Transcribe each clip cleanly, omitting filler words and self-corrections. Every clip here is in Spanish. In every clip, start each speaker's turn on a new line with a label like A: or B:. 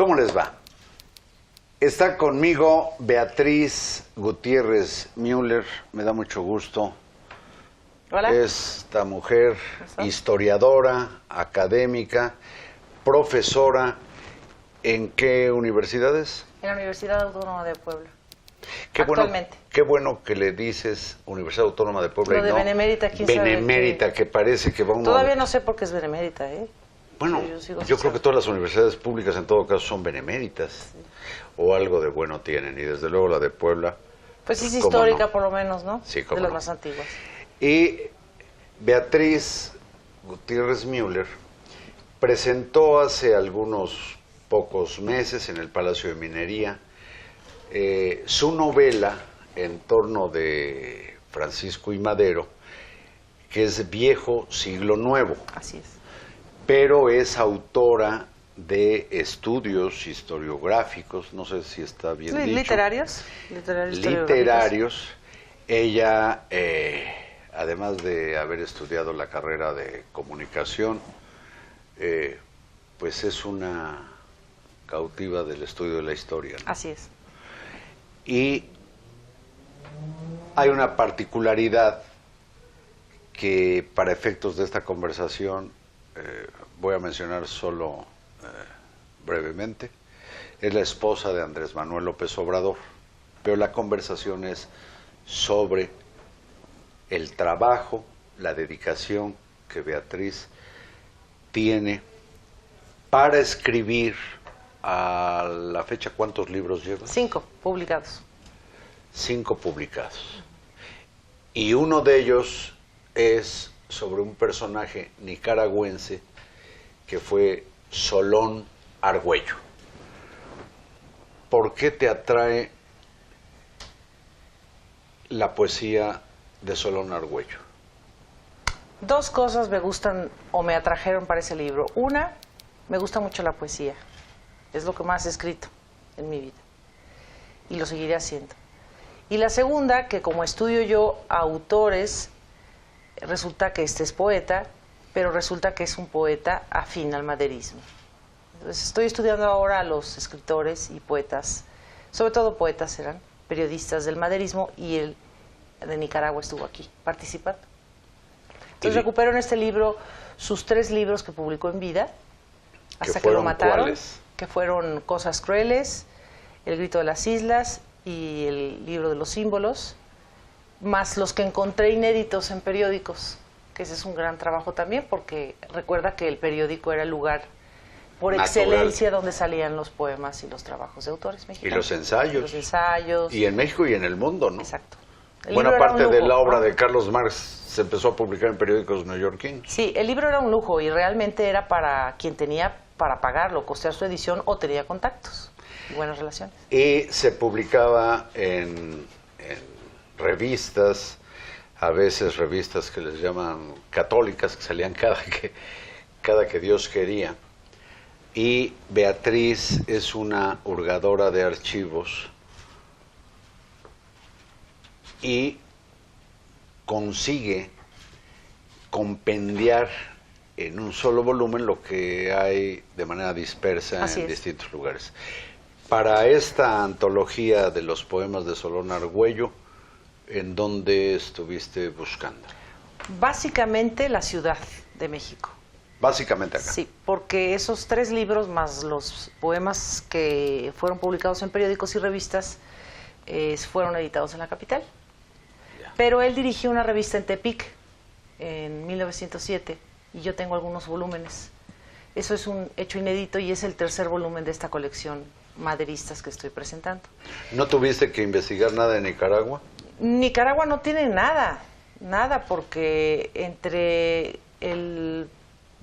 A: ¿Cómo les va? Está conmigo Beatriz Gutiérrez Müller, me da mucho gusto.
B: Hola.
A: Esta mujer, historiadora, académica, profesora, ¿en qué universidades?
B: En la Universidad Autónoma de Puebla.
A: Actualmente. Qué bueno que le dices Universidad Autónoma de Puebla.
B: Lo de Benemérita, ¿quién sabe?
A: Benemérita, que parece que va uno...
B: Todavía no sé por qué es Benemérita, ¿eh?
A: Bueno, yo creo que todas las universidades públicas en todo caso son beneméritas, sí. O algo de bueno tienen, y desde luego la de Puebla.
B: Pues sí, es histórica no. Por lo menos, ¿no?
A: Sí,
B: de las más antiguas.
A: Y Beatriz Gutiérrez Müller presentó hace algunos pocos meses en el Palacio de Minería su novela en torno de Francisco I. Madero, que es Viejo Siglo Nuevo.
B: Así es.
A: Pero es autora de estudios historiográficos, no sé si está bien dicho.
B: ¿Literarios?
A: Literarios. Ella, además de haber estudiado la carrera de comunicación, pues es una cautiva del estudio de la historia, ¿no?
B: Así es.
A: Y hay una particularidad que para efectos de esta conversación voy a mencionar solo brevemente. Es la esposa de Andrés Manuel López Obrador, pero la conversación es sobre el trabajo, la dedicación que Beatriz tiene para escribir. A la fecha, ¿cuántos libros lleva?
B: 5 publicados.
A: 5 publicados. Y uno de ellos es sobre un personaje nicaragüense que fue Solón Argüello. ¿Por qué te atrae la poesía de Solón Argüello?
B: 2 cosas me gustan o me atrajeron para ese libro. Una, me gusta mucho la poesía. Es lo que más he escrito en mi vida. Y lo seguiré haciendo. Y la segunda, que como estudio yo autores, resulta que este es poeta, pero resulta que es un poeta afín al maderismo. Entonces estoy estudiando ahora a los escritores y poetas, sobre todo poetas eran, periodistas del maderismo, y el de Nicaragua estuvo aquí participando. Entonces recupero en este libro sus 3 libros que publicó en vida, hasta que lo mataron.
A: ¿Cuáles?
B: Que fueron Cosas Crueles, El Grito de las Islas y el Libro de los Símbolos, más los que encontré inéditos en periódicos, que ese es un gran trabajo también, porque recuerda que el periódico era el lugar por excelencia donde salían los poemas y los trabajos de autores mexicanos.
A: Y los ensayos.
B: Los ensayos.
A: Y en México y en el mundo, ¿no?
B: Exacto.
A: Buena parte de la obra de Carlos Marx se empezó a publicar en periódicos neoyorquinos.
B: Sí, el libro era un lujo y realmente era para quien tenía para pagarlo, costear su edición o tenía contactos y buenas relaciones. Y
A: se publicaba en revistas, a veces revistas que les llaman católicas, que salían cada que Dios quería. Y Beatriz es una hurgadora de archivos y consigue compendiar en un solo volumen lo que hay de manera dispersa en distintos lugares. Para esta antología de los poemas de Solón Argüello, ¿en dónde estuviste buscando?
B: Básicamente la Ciudad de México.
A: Básicamente acá.
B: Sí, porque esos 3 libros más los poemas que fueron publicados en periódicos y revistas fueron editados en la capital. Ya. Pero él dirigió una revista en Tepic en 1907 y yo tengo algunos volúmenes. Eso es un hecho inédito y es el 3er volumen de esta colección maderistas que estoy presentando.
A: ¿No tuviste que investigar nada de Nicaragua?
B: Nicaragua no tiene nada, porque entre el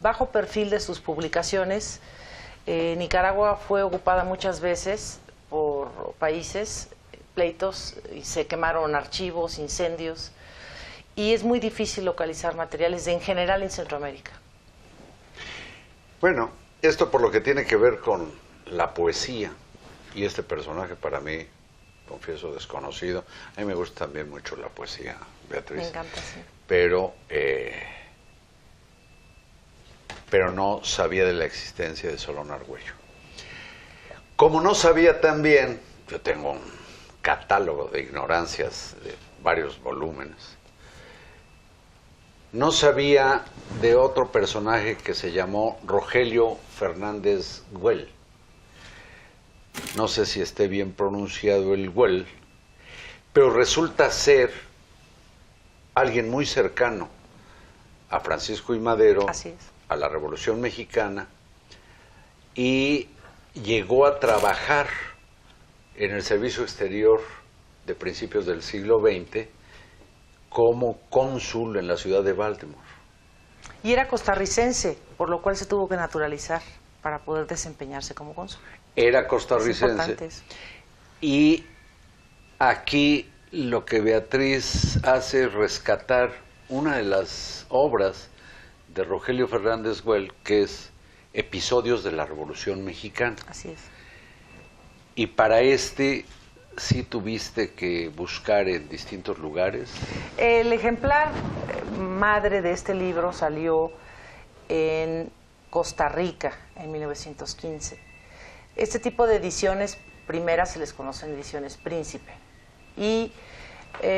B: bajo perfil de sus publicaciones, Nicaragua fue ocupada muchas veces por países, pleitos, y se quemaron archivos, incendios, y es muy difícil localizar materiales en general en Centroamérica.
A: Bueno, esto por lo que tiene que ver con la poesía, y este personaje para mí, confieso, desconocido. A mí me gusta también mucho la poesía, Beatriz.
B: Me encanta, sí.
A: Pero no sabía de la existencia de Solón Argüello. Como no sabía también, yo tengo un catálogo de ignorancias de varios volúmenes, no sabía de otro personaje que se llamó Rogelio Fernández Güell. No sé si esté bien pronunciado el Güell, pero resulta ser alguien muy cercano a Francisco I. Madero,
B: Así es.
A: a la Revolución Mexicana, y llegó a trabajar en el servicio exterior de principios del siglo XX como cónsul en la ciudad de Baltimore.
B: Y era costarricense, por lo cual se tuvo que naturalizar para poder desempeñarse como cónsul.
A: Era
B: Es
A: costarricense.
B: importante eso.
A: Y aquí lo que Beatriz hace es rescatar una de las obras de Rogelio Fernández Güell, que es Episodios de la Revolución Mexicana.
B: Así es.
A: Y para este sí tuviste que buscar en distintos lugares.
B: El ejemplar madre de este libro salió en Costa Rica en 1915. Este tipo de ediciones primeras se les conocen ediciones Príncipe. Y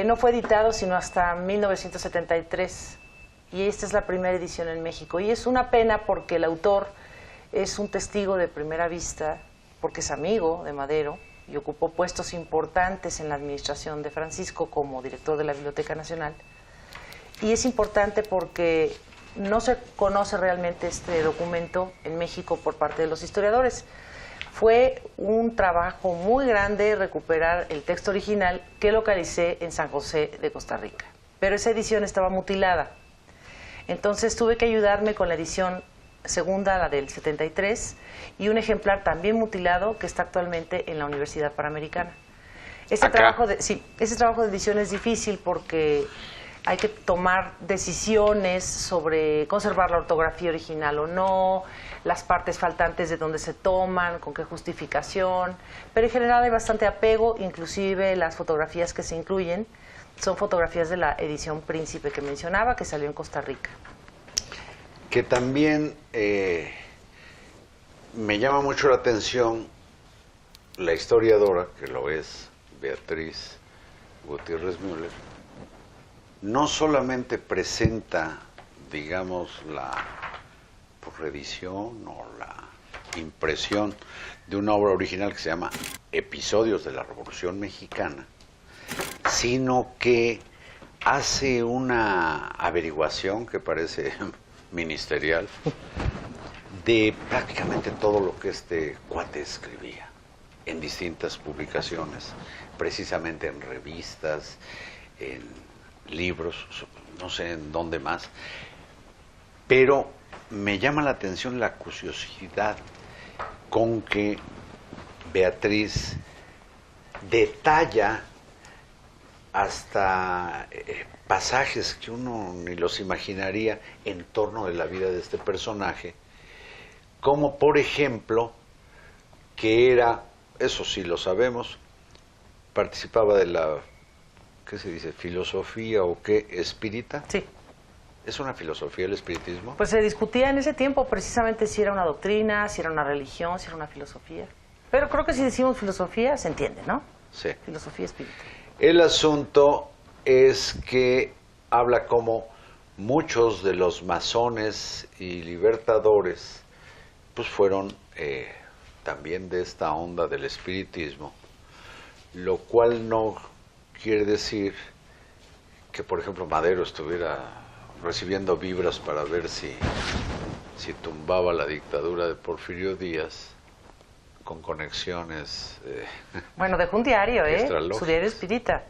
B: no fue editado sino hasta 1973. Y esta es la primera edición en México. Y es una pena porque el autor es un testigo de primera vista, porque es amigo de Madero y ocupó puestos importantes en la administración de Francisco como director de la Biblioteca Nacional. Y es importante porque no se conoce realmente este documento en México por parte de los historiadores. Fue un trabajo muy grande recuperar el texto original que localicé en San José de Costa Rica. Pero esa edición estaba mutilada. Entonces tuve que ayudarme con la edición segunda, la del 73, y un ejemplar también mutilado que está actualmente en la Universidad Panamericana. Este trabajo de edición es difícil porque hay que tomar decisiones sobre conservar la ortografía original o no, las partes faltantes de dónde se toman, con qué justificación, pero en general hay bastante apego, inclusive las fotografías que se incluyen son fotografías de la edición Príncipe que mencionaba, que salió en Costa Rica.
A: Que también me llama mucho la atención la historiadora, que lo es Beatriz Gutiérrez Müller, no solamente presenta, digamos, la reedición o la impresión de una obra original que se llama Episodios de la Revolución Mexicana, sino que hace una averiguación que parece ministerial de prácticamente todo lo que este cuate escribía en distintas publicaciones, precisamente en revistas, en libros, no sé en dónde más, pero me llama la atención la curiosidad con que Beatriz detalla hasta pasajes que uno ni los imaginaría en torno de la vida de este personaje, como por ejemplo que era, eso sí lo sabemos, participaba de la, ¿qué se dice? ¿Filosofía o qué? ¿Espírita?
B: Sí.
A: ¿Es una filosofía el espiritismo?
B: Pues se discutía en ese tiempo precisamente si era una doctrina, si era una religión, si era una filosofía. Pero creo que si decimos filosofía se entiende, ¿no?
A: Sí.
B: Filosofía espírita.
A: El asunto es que habla como muchos de los masones y libertadores pues fueron también de esta onda del espiritismo, lo cual no quiere decir que, por ejemplo, Madero estuviera recibiendo vibras para ver si tumbaba la dictadura de Porfirio Díaz con conexiones.
B: Bueno, dejó un diario, su diario espírita.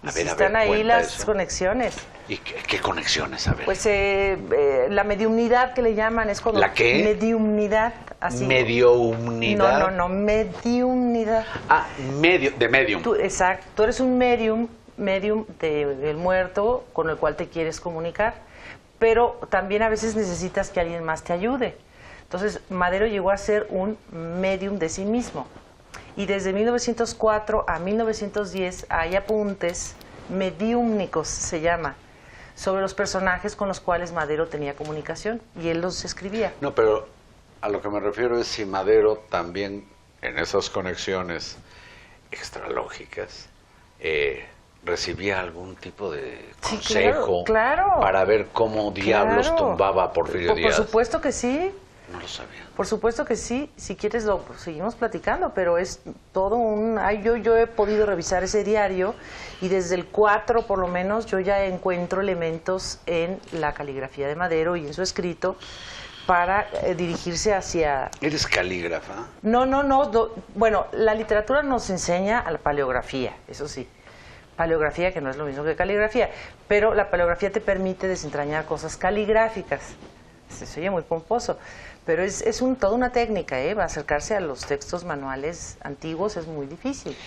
B: Y sí están ahí las
A: eso.
B: Conexiones.
A: ¿Y qué conexiones? A ver.
B: Pues la mediumnidad que le llaman es cuando...
A: ¿La qué?
B: Mediumnidad. Así.
A: ¿Medioumnidad?
B: No, mediumnidad.
A: Ah, de medium.
B: Exacto, tú eres un medium del muerto con el cual te quieres comunicar, pero también a veces necesitas que alguien más te ayude. Entonces, Madero llegó a ser un medium de sí mismo. Y desde 1904 a 1910 hay apuntes mediúmnicos, se llama, sobre los personajes con los cuales Madero tenía comunicación, y él los escribía.
A: No, pero a lo que me refiero es si Madero también en esas conexiones extralógicas, recibía algún tipo de consejo
B: claro,
A: para ver cómo diablos tumbaba a Porfirio Díaz.
B: Por supuesto que sí.
A: No lo sabía.
B: Por supuesto que sí. Si quieres lo seguimos platicando, pero es todo un... Yo he podido revisar ese diario y desde el 4 por lo menos yo ya encuentro elementos en la caligrafía de Madero y en su escrito para dirigirse hacia...
A: ¿Eres calígrafa?
B: No. Bueno, la literatura nos enseña a la paleografía, eso sí. Paleografía, que no es lo mismo que caligrafía, pero la paleografía te permite desentrañar cosas caligráficas. Se oye muy pomposo, pero es toda una técnica, ¿eh? Acercarse a los textos manuales antiguos es muy difícil.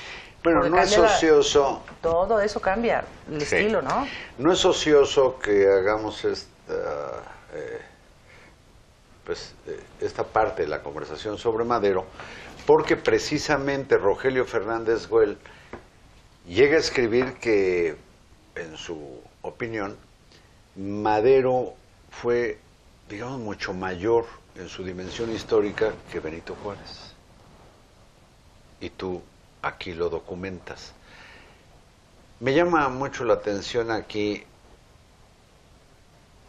A: Pero no es ocioso...
B: Todo eso cambia, el estilo, ¿no?
A: No es ocioso que hagamos esta parte de la conversación sobre Madero, porque precisamente Rogelio Fernández Güell llega a escribir que, en su opinión, Madero fue, digamos, mucho mayor en su dimensión histórica que Benito Juárez. Y tú aquí lo documentas. Me llama mucho la atención aquí,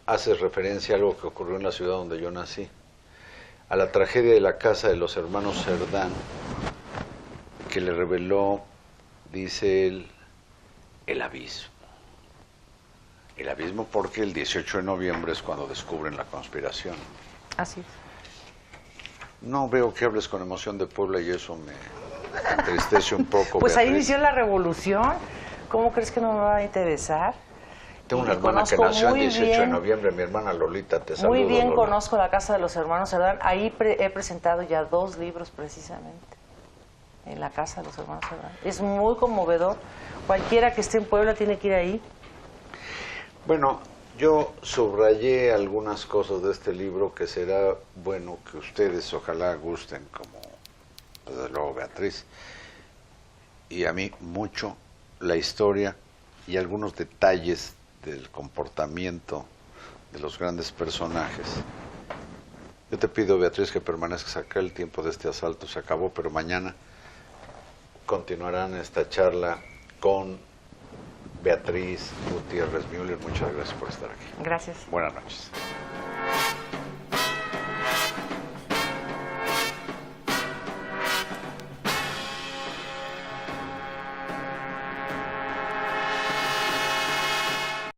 A: haces referencia a algo que ocurrió en la ciudad donde yo nací, a la tragedia de la casa de los hermanos Cerdán, que le reveló, dice él, el abismo. El abismo porque el 18 de noviembre es cuando descubren la conspiración.
B: Así es.
A: No veo que hables con emoción de Puebla y eso me entristece un poco.
B: Pues
A: Beatriz.
B: ahí inició la revolución. ¿Cómo crees que no me va a interesar?
A: Tengo una hermana que nació el 18 de noviembre, mi hermana Lolita, te saludo.
B: Muy bien,
A: Lola.
B: conozco la casa de los hermanos Cerdán. Ahí he presentado ya 2 libros precisamente. En la casa de los hermanos Cerdán. Es muy conmovedor. Cualquiera que esté en Puebla tiene que ir ahí.
A: Bueno, yo subrayé algunas cosas de este libro que será bueno que ustedes ojalá gusten, como desde luego Beatriz, y a mí mucho la historia y algunos detalles del comportamiento de los grandes personajes. Yo te pido, Beatriz, que permanezcas acá. El tiempo de este asalto se acabó, pero mañana continuarán esta charla con Beatriz Gutiérrez Müller. Muchas gracias por estar aquí.
B: Gracias.
A: Buenas noches.